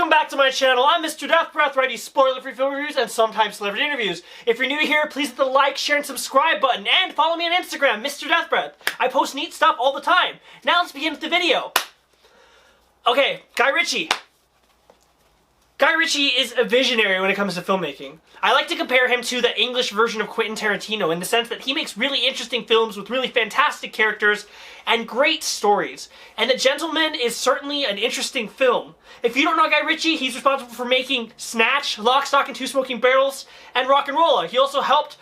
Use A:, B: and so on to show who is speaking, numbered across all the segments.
A: Welcome back to my channel. I'm Mr. Deathbreath, writing spoiler-free film reviews and sometimes celebrity interviews. If you're new here, please hit the like, share, and subscribe button, and follow me on Instagram, Mr. Deathbreath. I post neat stuff all the time. Now let's begin with the video. Okay, Guy Ritchie. Guy Ritchie is a visionary when it comes to filmmaking. I like to compare him to the English version of Quentin Tarantino in the sense that he makes really interesting films with really fantastic characters and great stories. And The Gentleman is certainly an interesting film. If you don't know Guy Ritchie, he's responsible for making Snatch, Lock, Stock, and Two Smoking Barrels, and Rock and Rolla. He also helped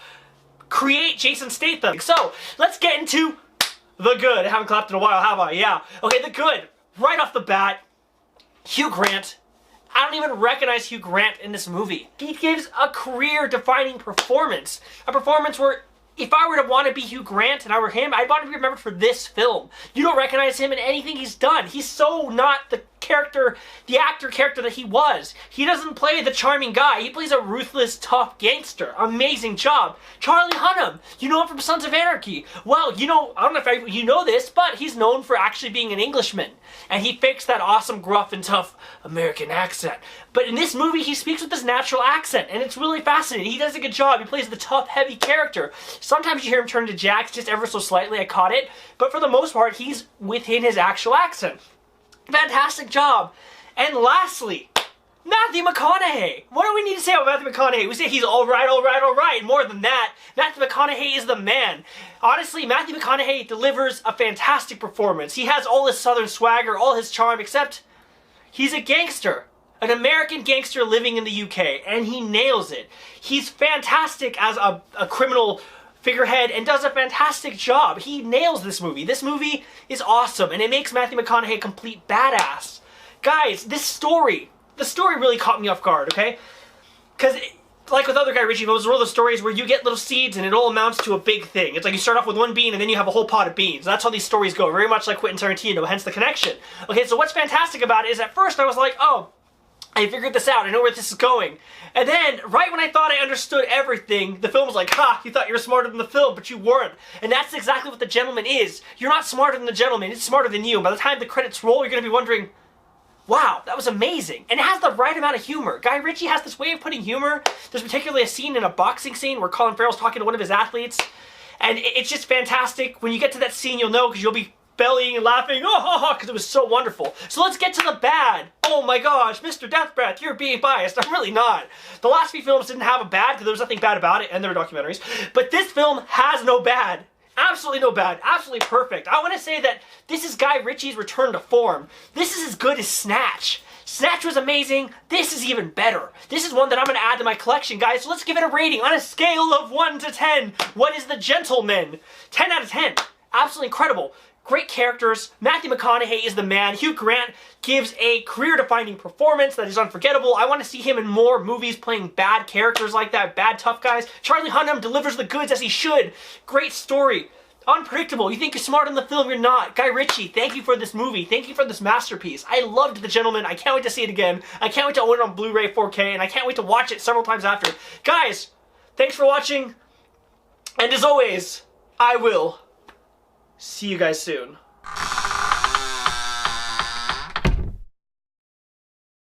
A: create Jason Statham. So, let's get into the good. I haven't clapped in a while, have I? Yeah. Okay, the good. Right off the bat, Hugh Grant. I don't even recognize Hugh Grant in this movie. He gives a career-defining performance. A performance where, if I were to want to be Hugh Grant and I were him, I'd want to be remembered for this film. You don't recognize him in anything he's done. He's so not the character, the actor character that he was. He doesn't play the charming guy. He plays a ruthless, tough gangster. Amazing job. Charlie Hunnam. You know him from Sons of Anarchy. Well, you know, I don't know if you know this, but he's known for actually being an Englishman. And he fakes that awesome, gruff, and tough American accent. But in this movie, he speaks with his natural accent, and it's really fascinating. He does a good job. He plays the tough, heavy character. Sometimes you hear him turn to Jax just ever so slightly. I caught it. But for the most part, he's within his actual accent. Fantastic job. And lastly, Matthew McConaughey. What do we need to say about Matthew McConaughey? We say he's alright. More than that, Matthew McConaughey is the man. Honestly, Matthew McConaughey delivers a fantastic performance. He has all his southern swagger, all his charm, except he's a gangster. An American gangster living in the UK, and he nails it. He's fantastic as a criminal figurehead and does a fantastic job. He nails this movie. This movie is awesome, and it makes Matthew McConaughey a complete badass. Guys, the story really caught me off guard, okay? Because, like with other Guy Ritchie films, there are those stories where you get little seeds and it all amounts to a big thing. It's like you start off with one bean and then you have a whole pot of beans. That's how these stories go, very much like Quentin Tarantino, hence the connection. Okay, so what's fantastic about it is at first I was like, oh, I figured this out, I know where this is going. And then, right when I thought I understood everything, the film was like, ha, you thought you were smarter than the film, but you weren't. And that's exactly what The Gentleman is. You're not smarter than The Gentleman, it's smarter than you. By the time the credits roll, you're going to be wondering, wow, that was amazing. And it has the right amount of humor. Guy Ritchie has this way of putting humor. There's particularly a scene in a boxing scene where Colin Farrell's talking to one of his athletes. And it's just fantastic. When you get to that scene, you'll know because you'll be bellying and laughing, oh, because it was so wonderful. So let's get to the bad. Oh my gosh, Mr. Deathbreath, you're being biased. I'm really not. The last few films didn't have a bad because there was nothing bad about it, and they were documentaries. But this film has no bad. Absolutely no bad. Absolutely perfect. I want to say that this is Guy Ritchie's return to form. This is as good as Snatch. Snatch was amazing. This is even better. This is one that I'm going to add to my collection, guys. So let's give it a rating on a scale of 1 to 10. What is The Gentleman? 10 out of 10. Absolutely incredible. Great characters. Matthew McConaughey is the man. Hugh Grant gives a career-defining performance that is unforgettable. I want to see him in more movies playing bad characters like that, bad tough guys. Charlie Hunnam delivers the goods as he should. Great story. Unpredictable. You think you're smart in the film, you're not. Guy Ritchie, thank you for this movie. Thank you for this masterpiece. I loved The Gentleman. I can't wait to see it again. I can't wait to own it on Blu-ray 4K, and I can't wait to watch it several times after. Guys, thanks for watching. And as always, I will see you guys soon.